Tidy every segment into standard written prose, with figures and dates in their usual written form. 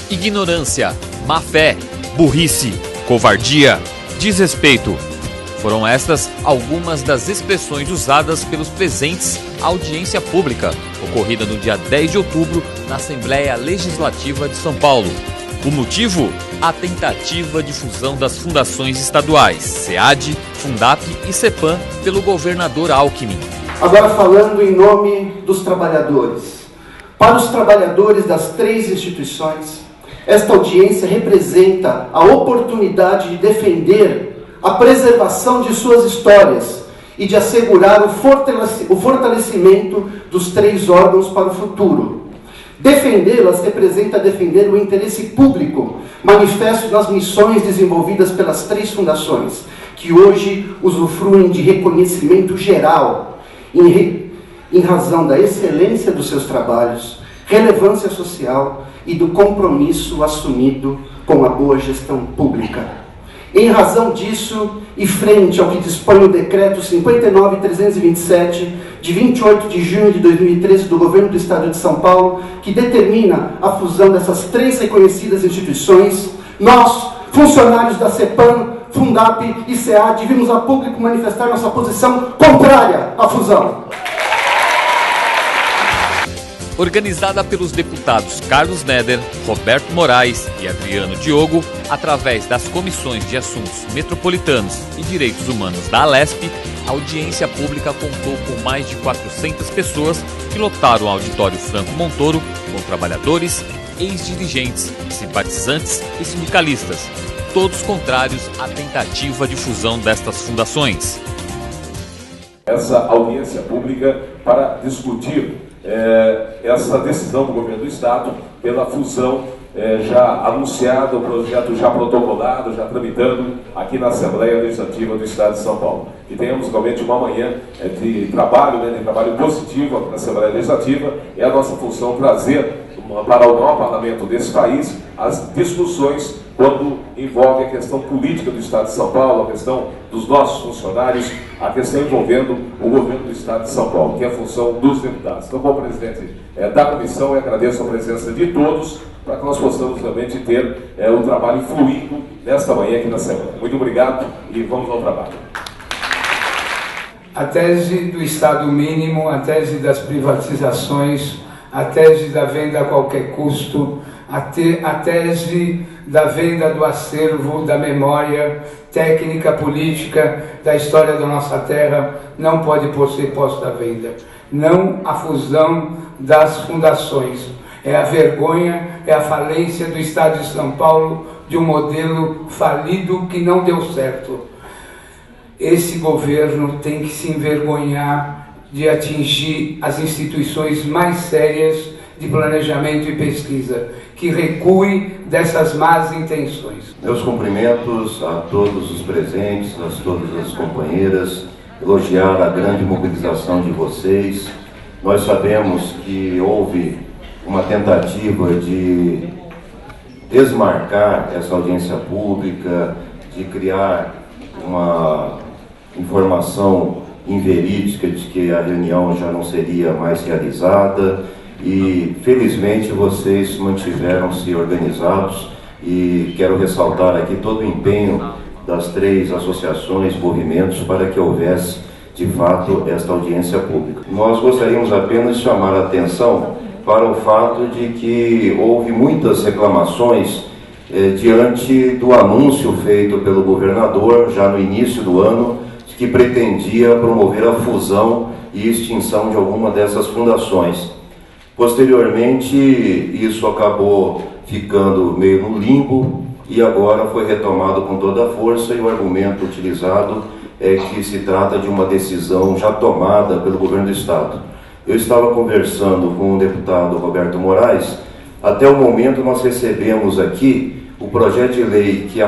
ignorância, má fé, burrice, covardia, desrespeito. Foram estas algumas das expressões usadas pelos presentes à audiência pública, ocorrida no dia 10 de outubro na Assembleia Legislativa de São Paulo. O motivo? A tentativa de fusão das fundações estaduais, SEAD, Fundap e CEPAM, pelo governador Alckmin. Agora falando em nome dos trabalhadores. Para os trabalhadores das três instituições, esta audiência representa a oportunidade de defender a preservação de suas histórias e de assegurar o fortalecimento dos três órgãos para o futuro. Defendê-las representa defender o interesse público, manifesto nas missões desenvolvidas pelas três fundações, que hoje usufruem de reconhecimento geral, em razão da excelência dos seus trabalhos, relevância social e do compromisso assumido com a boa gestão pública. Em razão disso, e frente ao que dispõe o Decreto 59.327, de 28 de junho de 2013 do Governo do Estado de São Paulo, que determina a fusão dessas três reconhecidas instituições, nós, funcionários da CEPAM, Fundap e SEAD, vimos a público manifestar nossa posição contrária à fusão. Organizada pelos deputados Carlos Neder, Roberto Moraes e Adriano Diogo, através das comissões de assuntos metropolitanos e direitos humanos da Alesp, a audiência pública contou com mais de 400 pessoas que lotaram o auditório Franco Montoro, com trabalhadores, ex-dirigentes, simpatizantes e sindicalistas, todos contrários à tentativa de fusão destas fundações. Essa audiência pública para discutir essa decisão do governo do Estado pela fusão já anunciada, o projeto já protocolado, já tramitando aqui na Assembleia Legislativa do Estado de São Paulo. Que tenhamos realmente uma manhã de trabalho positivo aqui na Assembleia Legislativa. É a nossa função trazer para o maior parlamento desse país as discussões quando envolve a questão política do Estado de São Paulo, a questão dos nossos funcionários, a questão envolvendo o governo do Estado de São Paulo, que é a função dos deputados. Então, como presidente da comissão, eu agradeço a presença de todos para que nós possamos realmente ter o trabalho fluindo nesta manhã aqui na Assembleia. Muito obrigado e vamos ao trabalho. A tese do Estado mínimo, a tese das privatizações, a tese da venda a qualquer custo, a tese da venda do acervo, da memória técnica, política, da história da nossa terra, não pode ser posta à venda. Não a fusão das fundações. É a vergonha, é a falência do Estado de São Paulo, de um modelo falido que não deu certo. Esse governo tem que se envergonhar de atingir as instituições mais sérias de planejamento e pesquisa, que recue dessas más intenções. Meus cumprimentos a todos os presentes, a todas as companheiras, elogiar a grande mobilização de vocês. Nós sabemos que houve uma tentativa de desmarcar essa audiência pública, de criar uma informação inverídica de que a reunião já não seria mais realizada e felizmente vocês mantiveram-se organizados e quero ressaltar aqui todo o empenho das três associações, movimentos para que houvesse de fato esta audiência pública. Nós gostaríamos apenas de chamar a atenção para o fato de que houve muitas reclamações diante do anúncio feito pelo governador já no início do ano, que pretendia promover a fusão e extinção de alguma dessas fundações. Posteriormente, isso acabou ficando meio no limbo e agora foi retomado com toda a força e o argumento utilizado é que se trata de uma decisão já tomada pelo governo do Estado. Eu estava conversando com o deputado Roberto Moraes, até o momento nós recebemos aqui o projeto de lei que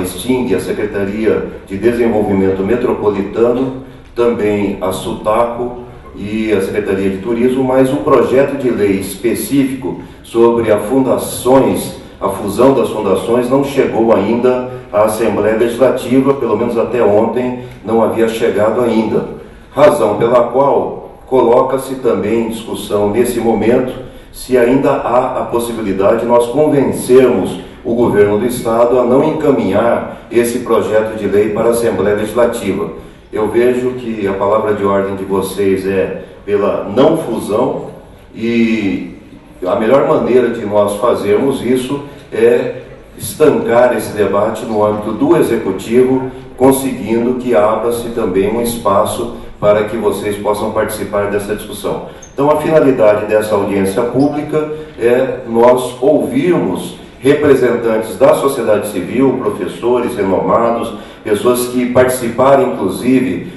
extingue a Secretaria de Desenvolvimento Metropolitano, também a SUTACO e a Secretaria de Turismo, mas um projeto de lei específico sobre a fusão das fundações não chegou ainda à Assembleia Legislativa, pelo menos até ontem não havia chegado ainda. Razão pela qual coloca-se também em discussão nesse momento se ainda há a possibilidade de nós convencermos o governo do Estado a não encaminhar esse projeto de lei para a Assembleia Legislativa. Eu vejo que a palavra de ordem de vocês é pela não fusão, e a melhor maneira de nós fazermos isso é estancar esse debate no âmbito do Executivo, conseguindo que abra-se também um espaço para que vocês possam participar dessa discussão. Então, a finalidade dessa audiência pública é nós ouvirmos representantes da sociedade civil, professores renomados, pessoas que participaram, inclusive,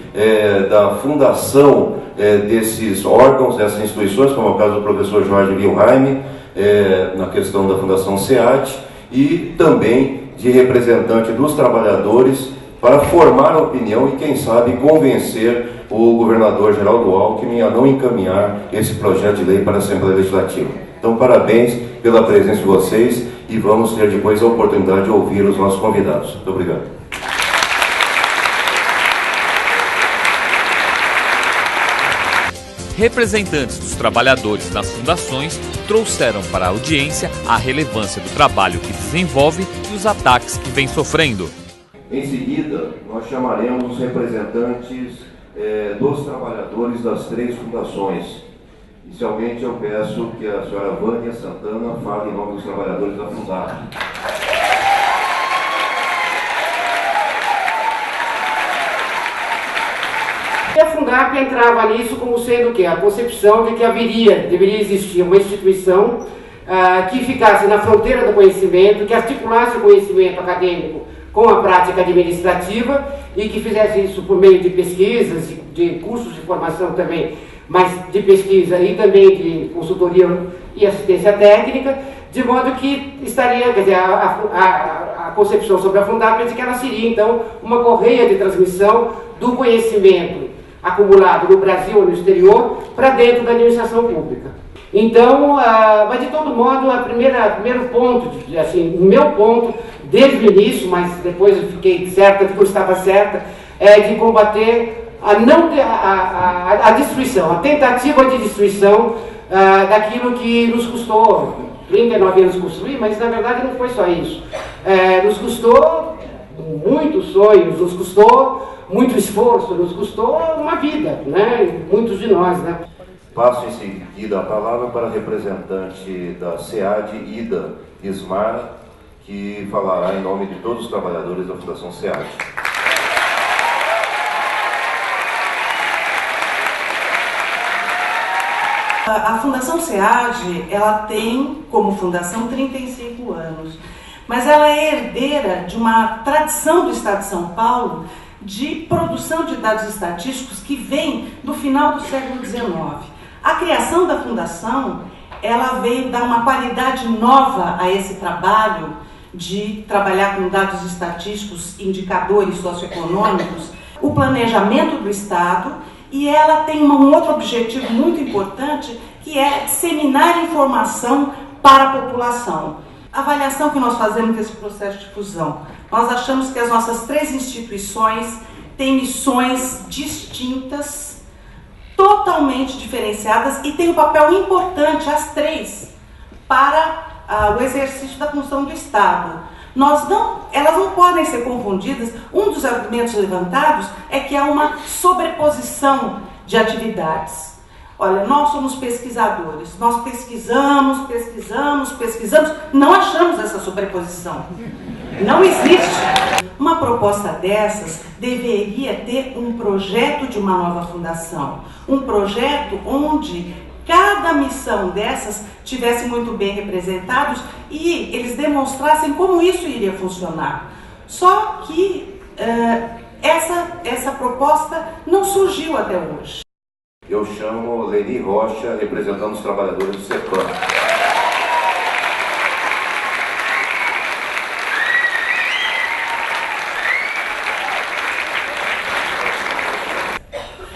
da fundação desses órgãos, dessas instituições, como é o caso do professor Jorge Wilhelm, na questão da Fundação SEAD, e também de representante dos trabalhadores, para formar a opinião e, quem sabe, convencer o governador Geraldo Alckmin a não encaminhar esse projeto de lei para a Assembleia Legislativa. Então, parabéns pela presença de vocês e vamos ter depois a oportunidade de ouvir os nossos convidados. Muito obrigado. Representantes dos trabalhadores nas fundações trouxeram para a audiência a relevância do trabalho que desenvolve e os ataques que vem sofrendo. Em seguida, nós chamaremos os representantes dos trabalhadores das 3 fundações. Inicialmente, eu peço que a senhora Vânia Santana fale em nome dos trabalhadores da Fundap. A Fundap entrava nisso como sendo o quê? A concepção de que deveria existir uma instituição que ficasse na fronteira do conhecimento, que articulasse o conhecimento acadêmico com a prática administrativa e que fizesse isso por meio de pesquisas, de cursos de formação também, mas de pesquisa e também de consultoria e assistência técnica, de modo que estaria, quer dizer, a concepção sobre a Fundap é de que ela seria, então, uma correia de transmissão do conhecimento acumulado no Brasil ou no exterior para dentro da administração pública. Então, mas de todo modo, primeiro ponto, assim, o meu ponto, desde o início, mas depois eu fiquei certa de que eu estava certa, é de combater a destruição, a tentativa de destruição daquilo que nos custou 39 anos construir, mas na verdade não foi só isso. Nos custou muitos sonhos, nos custou muito esforço, nos custou uma vida, né? Muitos de nós, né? Passo em seguida a palavra para a representante da SEAD, Ida Ismar, que falará em nome de todos os trabalhadores da Fundação SEAD. A Fundação SEAD, ela tem como fundação 35 anos, mas ela é herdeira de uma tradição do Estado de São Paulo de produção de dados estatísticos que vem do final do século XIX. A criação da fundação, ela veio dar uma qualidade nova a esse trabalho de trabalhar com dados estatísticos, indicadores socioeconômicos, o planejamento do Estado, e ela tem um outro objetivo muito importante, que é disseminar informação para a população. A avaliação que nós fazemos desse processo de fusão, nós achamos que as nossas 3 instituições têm missões distintas, totalmente diferenciadas, e têm um papel importante, as 3, para o exercício da função do Estado. Elas não podem ser confundidas. Um dos argumentos levantados é que há uma sobreposição de atividades. Olha, nós somos pesquisadores, nós pesquisamos, não achamos essa sobreposição. Não existe. Uma proposta dessas deveria ter um projeto de uma nova fundação, um projeto onde cada missão dessas tivesse muito bem representados e eles demonstrassem como isso iria funcionar. Só que essa proposta não surgiu até hoje. Eu chamo Leni Rocha, representando os trabalhadores do setor.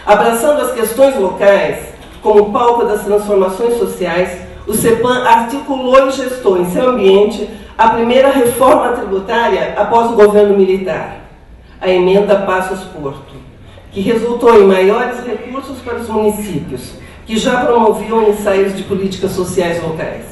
Abraçando as questões locais como palco das transformações sociais, o CEPAM articulou e gestou em seu ambiente a primeira reforma tributária após o governo militar, a emenda Passos Porto, que resultou em maiores recursos para os municípios, que já promoviam ensaios de políticas sociais locais.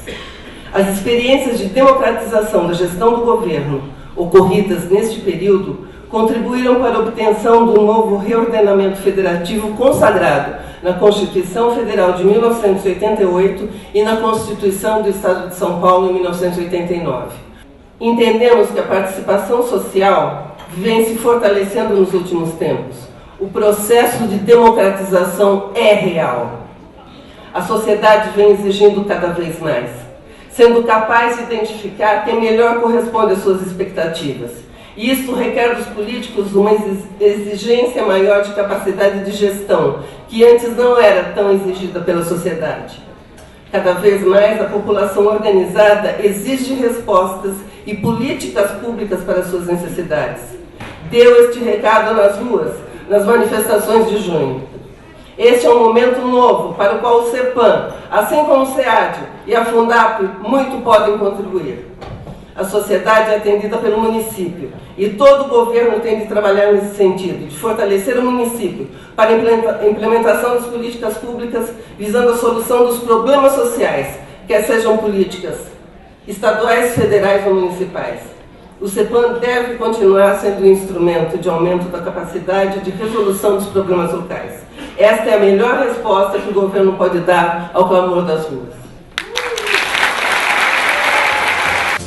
As experiências de democratização da gestão do governo ocorridas neste período contribuíram para a obtenção do novo reordenamento federativo consagrado na Constituição Federal de 1988 e na Constituição do Estado de São Paulo em 1989. Entendemos que a participação social vem se fortalecendo nos últimos tempos. O processo de democratização é real. A sociedade vem exigindo cada vez mais, sendo capaz de identificar quem melhor corresponde às suas expectativas. E isso requer dos políticos uma exigência maior de capacidade de gestão, que antes não era tão exigida pela sociedade. Cada vez mais a população organizada exige respostas e políticas públicas para suas necessidades. Deu este recado nas ruas, nas manifestações de junho. Este é um momento novo para o qual o CEPAM, assim como o SEAD e a Fundap, muito podem contribuir. A sociedade é atendida pelo município e todo o governo tem de trabalhar nesse sentido, de fortalecer o município para a implementação das políticas públicas visando a solução dos problemas sociais, quer sejam políticas estaduais, federais ou municipais. O CEPAM deve continuar sendo um instrumento de aumento da capacidade de resolução dos problemas locais. Esta é a melhor resposta que o governo pode dar ao clamor das ruas.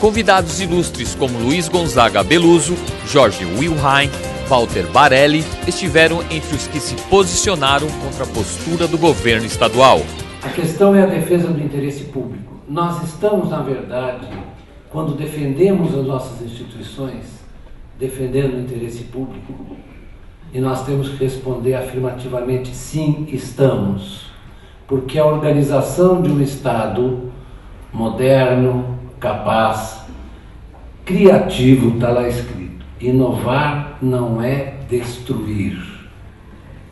Convidados ilustres como Luiz Gonzaga Beluso, Jorge Wilhelm, Walter Barelli estiveram entre os que se posicionaram contra a postura do governo estadual. A questão é a defesa do interesse público. Nós estamos, na verdade, quando defendemos as nossas instituições, defendendo o interesse público. E nós temos que responder afirmativamente, sim, estamos. Porque a organização de um Estado moderno, capaz, criativo, está lá escrito. Inovar não é destruir.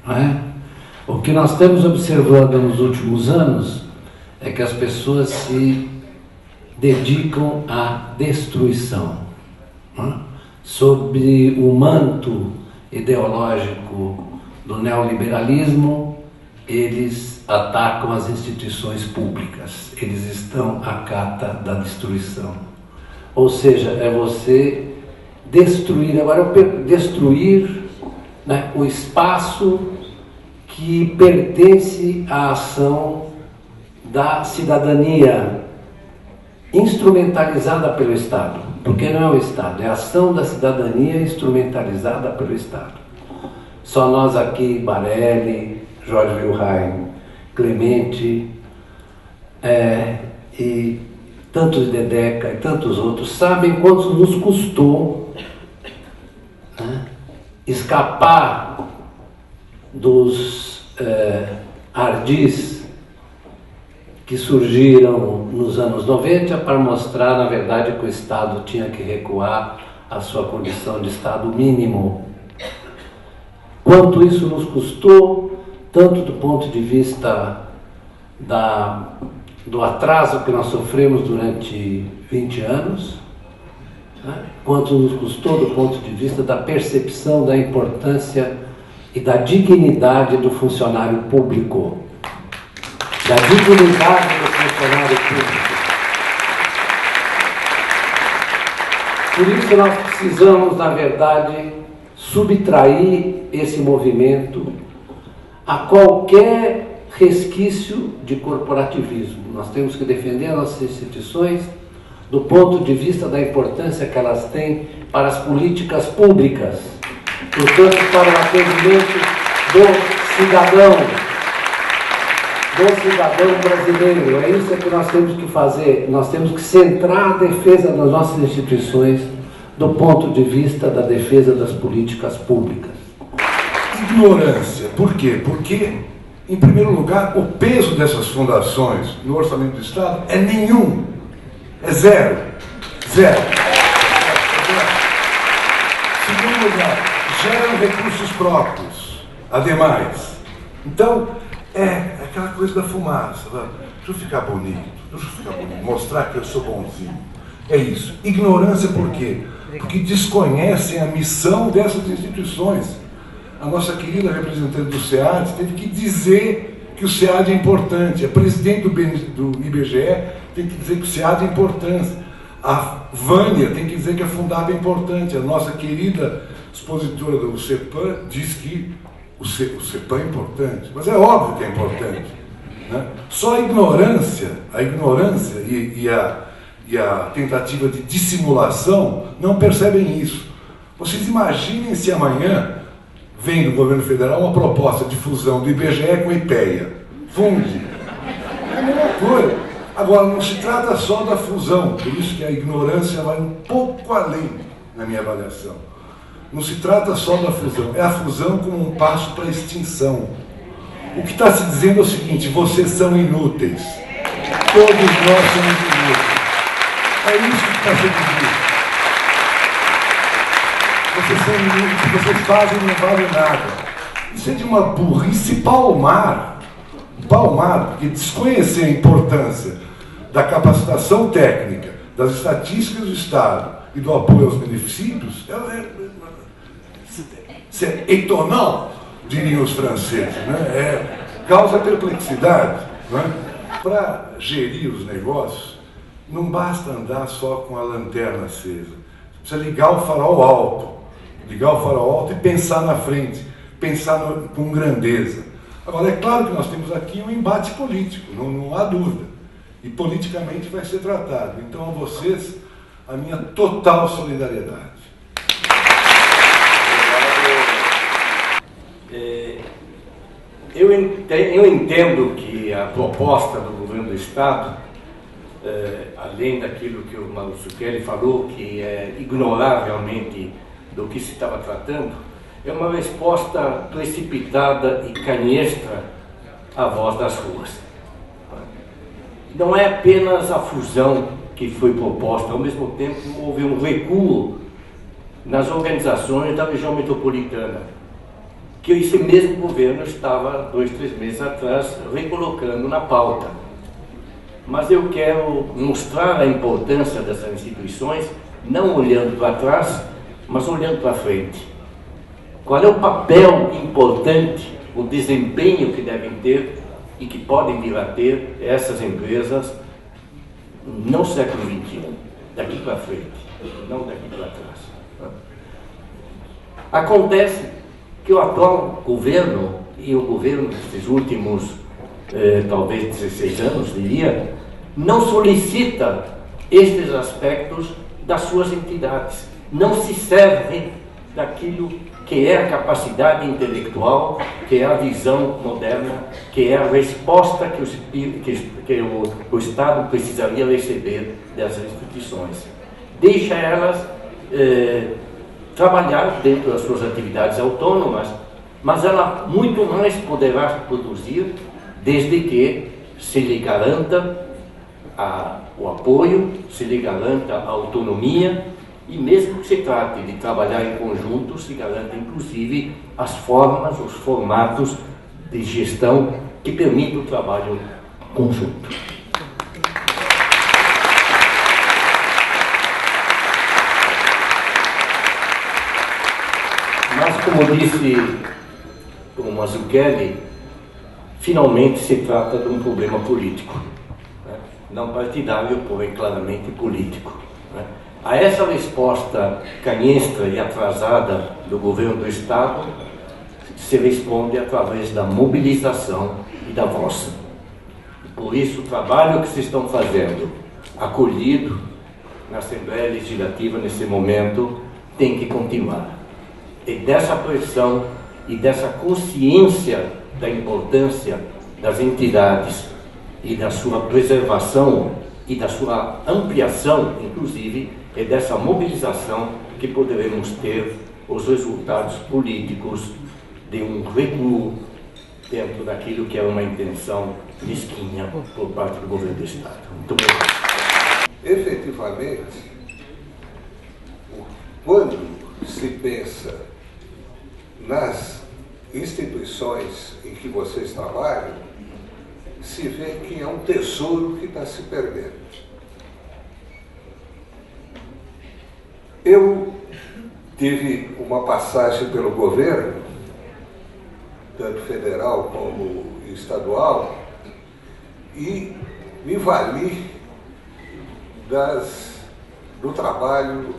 Não é? O que nós estamos observando nos últimos anos é que as pessoas se dedicam à destruição. Não é? Sob o manto ideológico do neoliberalismo, eles atacam as instituições públicas, eles estão à cata da destruição. Ou seja, é você destruir, agora destruir, né, o espaço que pertence à ação da cidadania instrumentalizada pelo Estado, porque não é o Estado, é a ação da cidadania instrumentalizada pelo Estado. Só nós aqui, Barelli, Jorge Wilhelm, Clemente e tantos Dedeca e tantos outros sabem quanto nos custou, né, escapar dos ardis que surgiram nos anos 90 para mostrar, na verdade, que o Estado tinha que recuar à sua condição de Estado mínimo. Quanto isso nos custou, tanto do ponto de vista do atraso que nós sofremos durante 20 anos, né, quanto nos custou do ponto de vista da percepção da importância e da dignidade do funcionário público. Da dignidade do funcionário público. Por isso nós precisamos, na verdade, subtrair esse movimento a qualquer resquício de corporativismo. Nós temos que defender as nossas instituições do ponto de vista da importância que elas têm para as políticas públicas, portanto, para o atendimento do cidadão brasileiro. É isso que nós temos que fazer. Nós temos que centrar a defesa das nossas instituições do ponto de vista da defesa das políticas públicas. Ignorância. Por quê? Porque, em primeiro lugar, o peso dessas fundações no orçamento do Estado é nenhum. É zero. Zero. Segundo lugar, geram recursos próprios. Ademais. Então, é aquela coisa da fumaça. Deixa eu ficar bonito. Mostrar que eu sou bonzinho. É isso. Ignorância por quê? Porque desconhecem a missão dessas instituições. A nossa querida representante do SEAD teve que dizer que o SEAD é importante. A presidente do IBGE tem que dizer que o SEAD é importante. A Vânia tem que dizer que a Fundab é importante. A nossa querida expositora do CEPAM diz que o CEPAM é importante. Mas é óbvio que é importante, né? Só a ignorância e a tentativa de dissimulação não percebem isso. Vocês imaginem se amanhã vem do governo federal uma proposta de fusão do IBGE com a IPEA. Funde. É a mesma coisa. Agora, não se trata só da fusão, por isso que a ignorância vai um pouco além na minha avaliação. Não se trata só da fusão, é a fusão como um passo para a extinção. O que está se dizendo é o seguinte: vocês são inúteis. Todos nós somos inúteis. É isso que está sendo dito. Vocês são inúteis, o que vocês fazem não vale nada. Isso é de uma burrice palmar, porque desconhecer a importância da capacitação técnica, das estatísticas do Estado e do apoio aos beneficiários, c'est étonnant, diriam os franceses, né? Causa perplexidade. Né? Para gerir os negócios, não basta andar só com a lanterna acesa. Precisa ligar o farol alto e pensar na frente, pensar com grandeza. Agora, é claro que nós temos aqui um embate político, não há dúvida. E politicamente vai ser tratado. Então, a vocês, a minha total solidariedade. Eu entendo que a proposta do governo do Estado, além daquilo que o Maurício Kelly falou, que é ignorar realmente do que se estava tratando, é uma resposta precipitada e canhestra à voz das ruas. Não é apenas a fusão que foi proposta, ao mesmo tempo houve um recuo nas organizações da região metropolitana, que esse mesmo governo estava 2, 3 meses atrás recolocando na pauta. Mas eu quero mostrar a importância dessas instituições, não olhando para trás, mas olhando para frente. Qual é o papel importante, o desempenho que devem ter e que podem vir a ter essas empresas no século XXI, daqui para frente, não daqui para trás. Acontece que o atual governo e o governo desses últimos, talvez 16 anos, diria, não solicita estes aspectos das suas entidades, não se serve daquilo que é a capacidade intelectual, que é a visão moderna, que é a resposta que o Estado precisaria receber dessas instituições. Deixa elas trabalhar dentro das suas atividades autônomas, mas ela muito mais poderá produzir desde que se lhe garanta o apoio, se lhe garanta a autonomia e mesmo que se trate de trabalhar em conjunto, se garanta inclusive as formas, os formatos de gestão que permitem o trabalho conjunto. Mas, como disse o Mazzucchelli, finalmente se trata de um problema político, né? Não partidário, porém claramente político, né? A essa resposta canhestra e atrasada do governo do Estado se responde através da mobilização e da voz. Por isso, o trabalho que vocês estão fazendo, acolhido na Assembleia Legislativa nesse momento, tem que continuar. E dessa pressão e dessa consciência da importância das entidades e da sua preservação e da sua ampliação, inclusive, é dessa mobilização que poderemos ter os resultados políticos de um recuo dentro daquilo que é uma intenção mesquinha por parte do governo do Estado. Muito obrigado. Efetivamente, quando se pensa nas instituições em que vocês trabalham, se vê que é um tesouro que está se perdendo. Eu tive uma passagem pelo governo tanto federal como estadual, e me vali do trabalho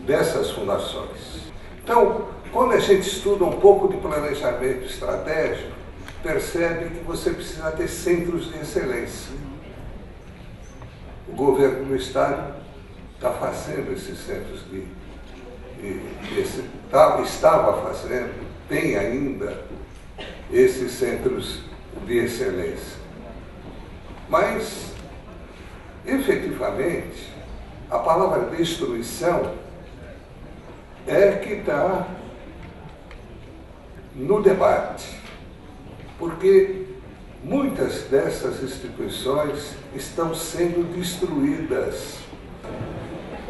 dessas fundações. Então, quando a gente estuda um pouco de planejamento estratégico, percebe que você precisa ter centros de excelência. O governo do Estado está fazendo esses centros estava fazendo, tem ainda esses centros de excelência. Mas, efetivamente, a palavra destruição é que está no debate, porque muitas dessas instituições estão sendo destruídas.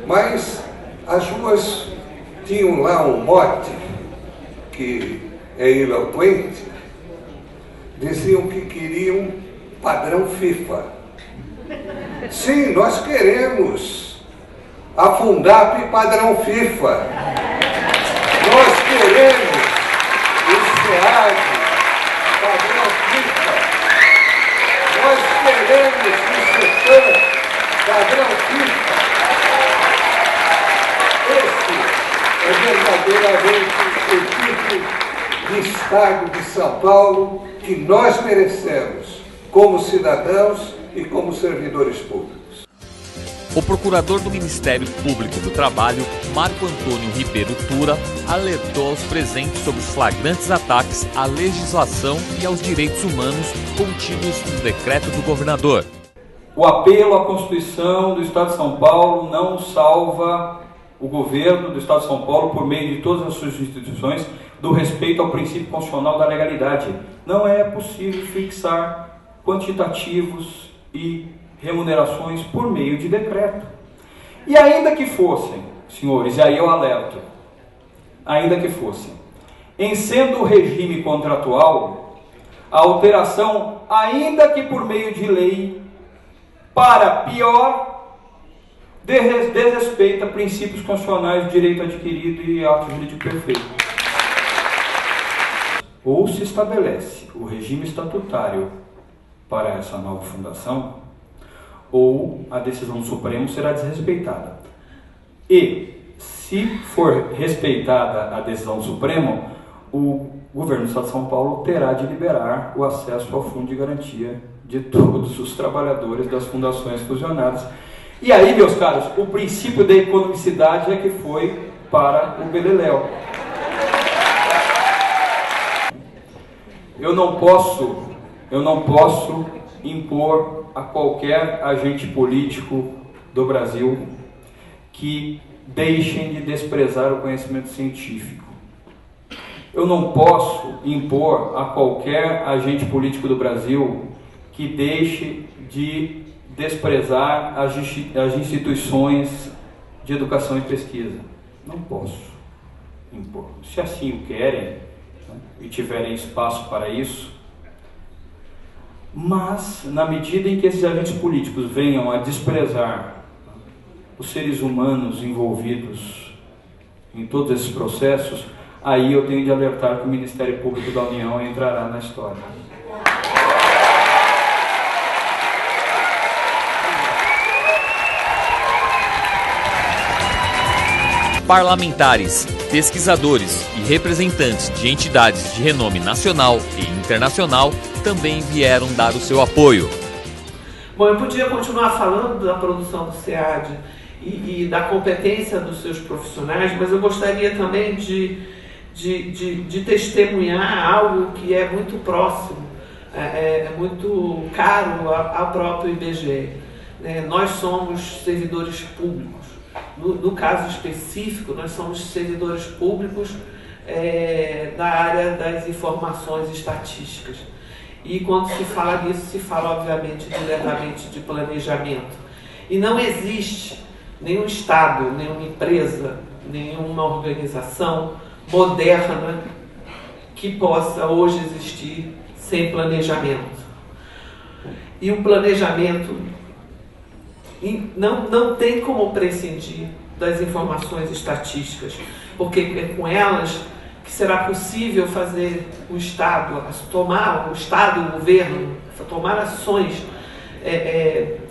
Mas as duas tinham lá um mote que é eloquente, diziam que queriam padrão FIFA. Sim, nós queremos a Fundap padrão FIFA. Nós queremos o SEAD padrão FIFA. Nós queremos o CEPAM padrão FIFA. Esse é verdadeiramente o tipo de Estado de São Paulo que nós merecemos como cidadãos e como servidores públicos. O procurador do Ministério Público do Trabalho, Marco Antônio Ribeiro Tura, alertou aos presentes sobre os flagrantes ataques à legislação e aos direitos humanos contidos no decreto do governador. O apelo à Constituição do Estado de São Paulo não salva o governo do Estado de São Paulo, por meio de todas as suas instituições, do respeito ao princípio constitucional da legalidade. Não é possível fixar quantitativos e remunerações por meio de decreto. E ainda que fossem, senhores, e aí eu alerto, ainda que fossem, em sendo o regime contratual, a alteração, ainda que por meio de lei, para pior, desrespeita princípios constitucionais de direito adquirido e ato jurídico perfeito. Ou se estabelece o regime estatutário para essa nova fundação, ou a decisão do Supremo será desrespeitada. E, se for respeitada a decisão do Supremo, o governo do Estado de São Paulo terá de liberar o acesso ao fundo de garantia de todos os trabalhadores das fundações fusionadas. E aí, meus caros, o princípio da economicidade é que foi para o beleléu. Eu não posso impor a qualquer agente político do Brasil que deixem de desprezar o conhecimento científico. Eu não posso impor a qualquer agente político do Brasil que deixe de desprezar as instituições de educação e pesquisa. Não posso impor. Se assim o querem, e tiverem espaço para isso, mas na medida em que esses agentes políticos venham a desprezar os seres humanos envolvidos em todos esses processos, aí eu tenho de alertar que o Ministério Público da União entrará na história. Parlamentares, pesquisadores e representantes de entidades de renome nacional e internacional também vieram dar o seu apoio. Bom, eu podia continuar falando da produção do SEAD e da competência dos seus profissionais, mas eu gostaria também de testemunhar algo que é muito próximo, é muito caro ao próprio IBGE. Nós somos servidores públicos. No caso específico, nós somos servidores públicos da área das informações estatísticas. E quando se fala nisso, se fala obviamente diretamente de planejamento. E não existe nenhum Estado, nenhuma empresa, nenhuma organização moderna que possa hoje existir sem planejamento. E o planejamento não tem como prescindir das informações estatísticas, porque é com elas que será possível fazer o Estado, o governo, tomar ações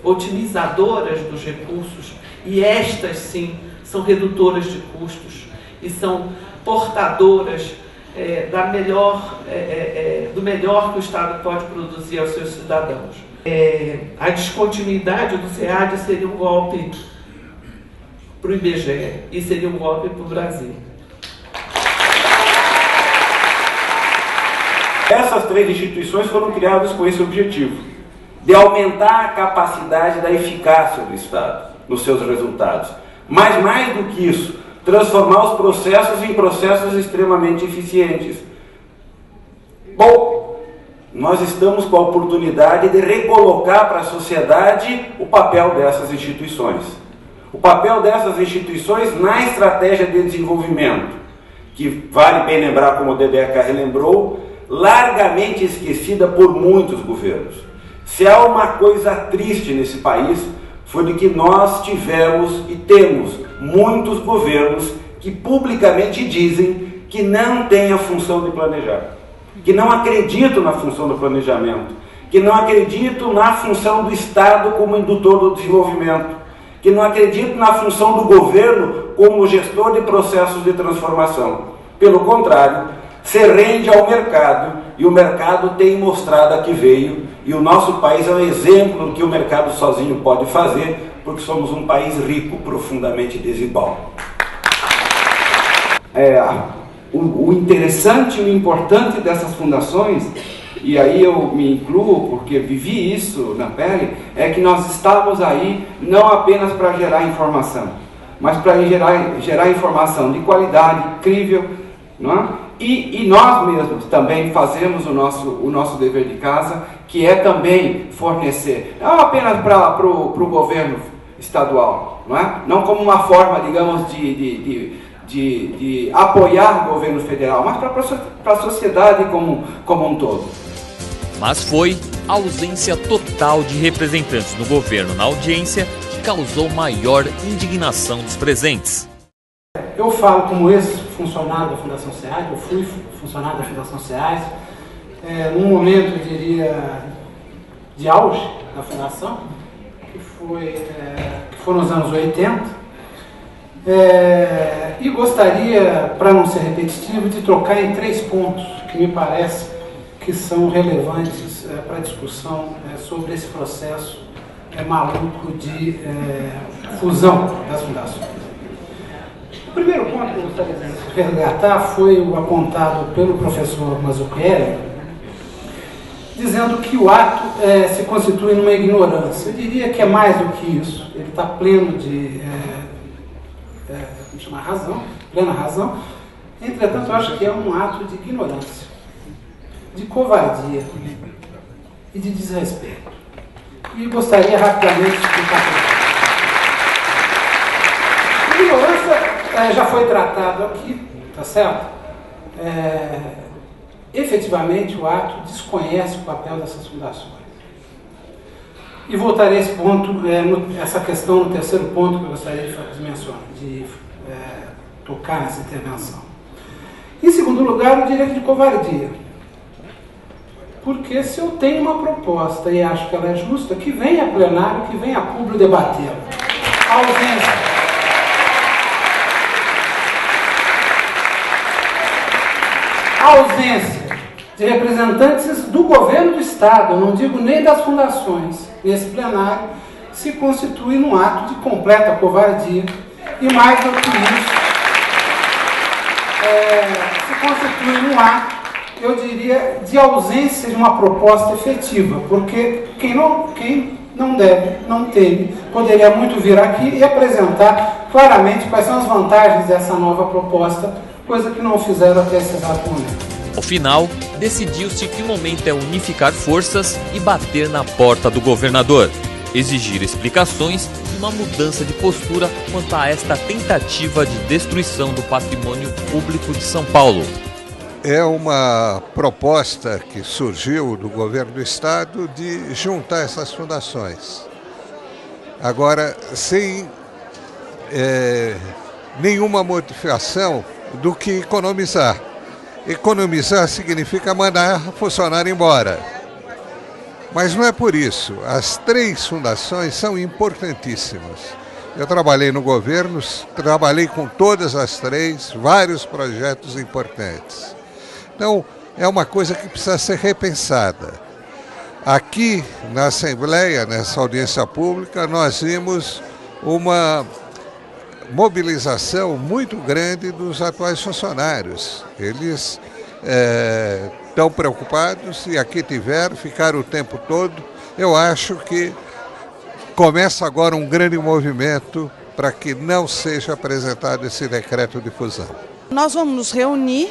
otimizadoras dos recursos, e estas sim são redutoras de custos e são portadoras do melhor que o Estado pode produzir aos seus cidadãos. A descontinuidade do SEAD seria um golpe para o IBGE e seria um golpe para o Brasil. Essas 3 instituições foram criadas com esse objetivo, de aumentar a capacidade da eficácia do Estado nos seus resultados. Mas mais do que isso, transformar os processos em processos extremamente eficientes. Bom, nós estamos com a oportunidade de recolocar para a sociedade o papel dessas instituições. O papel dessas instituições na estratégia de desenvolvimento, que vale bem lembrar, como o Dedeca relembrou, largamente esquecida por muitos governos. Se há uma coisa triste nesse país, foi de que nós tivemos e temos muitos governos que publicamente dizem que não têm a função de planejar, que não acreditam na função do planejamento, que não acreditam na função do Estado como indutor do desenvolvimento, que não acreditam na função do governo como gestor de processos de transformação. Pelo contrário, se rende ao mercado, e o mercado tem mostrado a que veio, e o nosso país é um exemplo do que o mercado sozinho pode fazer, porque somos um país rico, profundamente desigual. O interessante e o importante dessas fundações, e aí eu me incluo porque vivi isso na pele, é que nós estamos aí não apenas para gerar informação, mas para gerar informação de qualidade, crível, não é? E nós mesmos também fazemos o nosso dever de casa, que é também fornecer, não apenas para o governo estadual, não é? Não como uma forma, digamos, de apoiar o governo federal, mas para a sociedade como um todo. Mas foi a ausência total de representantes do governo na audiência que causou maior indignação dos presentes. Eu falo como ex-funcionário da Fundação SEAD, eu fui funcionário da Fundação SEAD, num momento, eu diria, de auge da Fundação, que foram os anos 80, e gostaria, para não ser repetitivo, de trocar em 3 pontos que me parece que são relevantes para a discussão sobre esse processo maluco de fusão das fundações. O primeiro ponto que eu gostaria de resgatar foi o apontado pelo professor Mazzucchelli, dizendo que o ato se constitui numa ignorância. Eu diria que é mais do que isso. Ele está pleno de plena razão. Entretanto, eu acho que é um ato de ignorância, de covardia e de desrespeito. E gostaria rapidamente de explicar por quê. A ignorância já foi tratado aqui, tá certo? Efetivamente, o ato desconhece o papel dessas fundações. E voltarei a esse ponto, essa questão no terceiro ponto que eu gostaria de mencionar, de tocar nessa intervenção. Em segundo lugar, eu diria que de covardia. Porque se eu tenho uma proposta e acho que ela é justa, que venha a plenário, que venha a público debatê-la. A ausência. A ausência de representantes do governo do Estado, eu não digo nem das fundações, nesse plenário, se constitui num ato de completa covardia, e mais do que isso, se constitui num ato, eu diria, de ausência de uma proposta efetiva, porque quem não deve, não teme, poderia muito vir aqui e apresentar claramente quais são as vantagens dessa nova proposta, coisa que não fizeram até esse exato momento. Ao final, decidiu-se que o momento é unificar forças e bater na porta do governador, exigir explicações e uma mudança de postura quanto a esta tentativa de destruição do patrimônio público de São Paulo. É uma proposta que surgiu do governo do Estado de juntar essas fundações. Agora, sem nenhuma modificação do que economizar. economizar significa mandar funcionário embora. Mas não é por isso. As 3 fundações são importantíssimas. Eu trabalhei no governo, trabalhei com todas as 3, vários projetos importantes. Então, é uma coisa que precisa ser repensada. Aqui na Assembleia, nessa audiência pública, nós vimos uma mobilização muito grande dos atuais funcionários. Eles estão preocupados e aqui ficaram o tempo todo. Eu acho que começa agora um grande movimento para que não seja apresentado esse decreto de fusão. Nós vamos nos reunir,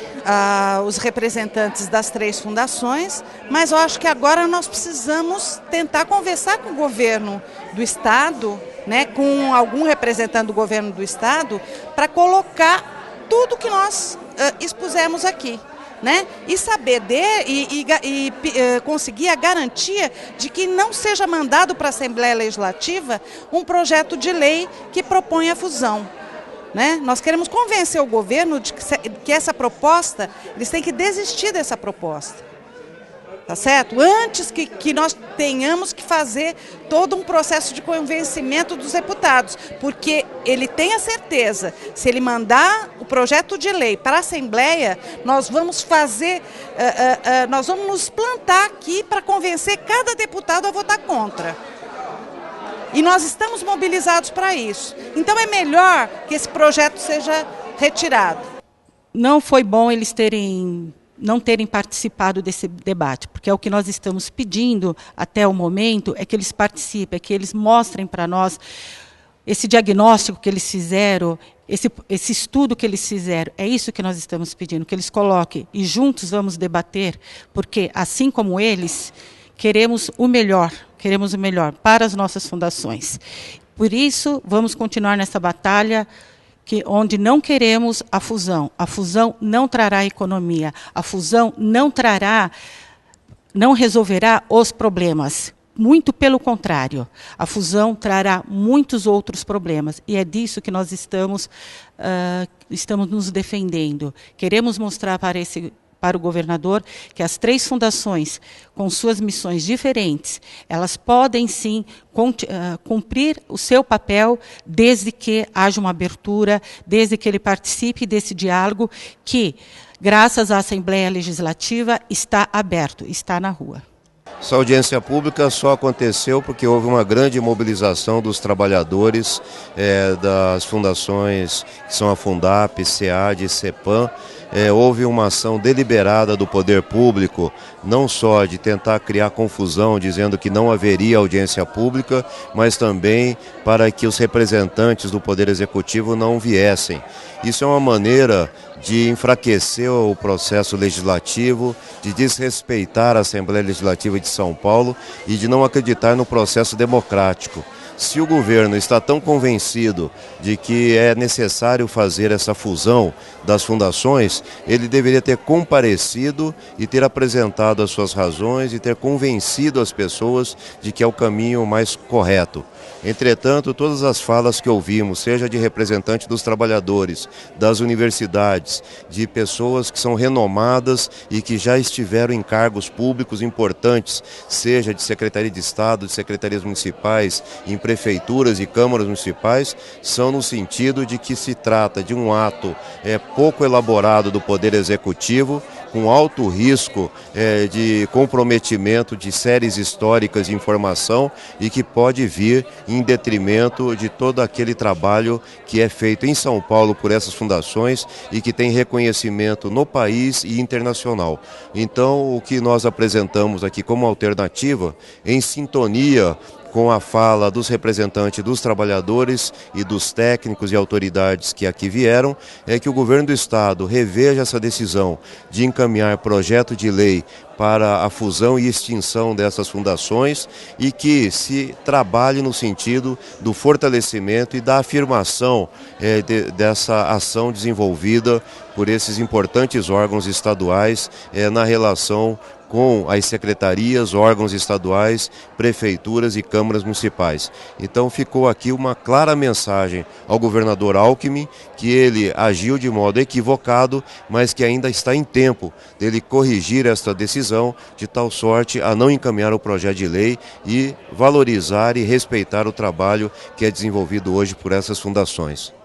os representantes das 3 fundações, mas eu acho que agora nós precisamos tentar conversar com o governo do Estado, né, com algum representante do governo do Estado, para colocar tudo que nós expusemos aqui. Né? E saber conseguir a garantia de que não seja mandado para a Assembleia Legislativa um projeto de lei que propõe a fusão. Né? Nós queremos convencer o governo de que essa proposta, eles têm que desistir dessa proposta. Tá certo? Antes que nós tenhamos que fazer todo um processo de convencimento dos deputados, porque ele tem a certeza, se ele mandar o projeto de lei para a Assembleia, nós vamos nós vamos nos plantar aqui para convencer cada deputado a votar contra. E nós estamos mobilizados para isso. Então é melhor que esse projeto seja retirado. Não foi bom eles não terem participado desse debate, porque é o que nós estamos pedindo até o momento, é que eles participem, é que eles mostrem para nós esse diagnóstico que eles fizeram, esse estudo que eles fizeram. É isso que nós estamos pedindo, que eles coloquem e juntos vamos debater, porque assim como eles, queremos o melhor para as nossas fundações. Por isso, vamos continuar nessa batalha, onde não queremos a fusão. A fusão não trará economia. A fusão não resolverá os problemas. Muito pelo contrário. A fusão trará muitos outros problemas. E é disso que nós estamos nos defendendo. Queremos mostrar para o governador que as 3 fundações, com suas missões diferentes, elas podem sim cumprir o seu papel desde que haja uma abertura, desde que ele participe desse diálogo que, graças à Assembleia Legislativa, está aberto, está na rua. Essa audiência pública só aconteceu porque houve uma grande mobilização dos trabalhadores das fundações que são a Fundap, SEAD e CEPAM. Houve uma ação deliberada do poder público, não só de tentar criar confusão, dizendo que não haveria audiência pública, mas também para que os representantes do Poder Executivo não viessem. Isso é uma maneira de enfraquecer o processo legislativo, de desrespeitar a Assembleia Legislativa de São Paulo e de não acreditar no processo democrático. Se o governo está tão convencido de que é necessário fazer essa fusão das fundações, ele deveria ter comparecido e ter apresentado as suas razões e ter convencido as pessoas de que é o caminho mais correto. Entretanto, todas as falas que ouvimos, seja de representantes dos trabalhadores, das universidades, de pessoas que são renomadas e que já estiveram em cargos públicos importantes, seja de Secretaria de Estado, de secretarias municipais, em prefeituras e câmaras municipais, são no sentido de que se trata de um ato pouco elaborado do Poder Executivo, com alto risco de comprometimento de séries históricas de informação e que pode vir em detrimento de todo aquele trabalho que é feito em São Paulo por essas fundações e que tem reconhecimento no país e internacional. Então, o que nós apresentamos aqui como alternativa, em sintonia com a fala dos representantes dos trabalhadores e dos técnicos e autoridades que aqui vieram, é que o governo do Estado reveja essa decisão de encaminhar projeto de lei para a fusão e extinção dessas fundações e que se trabalhe no sentido do fortalecimento e da afirmação dessa ação desenvolvida por esses importantes órgãos estaduais na relação com as secretarias, órgãos estaduais, prefeituras e câmaras municipais. Então ficou aqui uma clara mensagem ao governador Alckmin, que ele agiu de modo equivocado, mas que ainda está em tempo dele corrigir esta decisão, de tal sorte a não encaminhar o projeto de lei e valorizar e respeitar o trabalho que é desenvolvido hoje por essas fundações.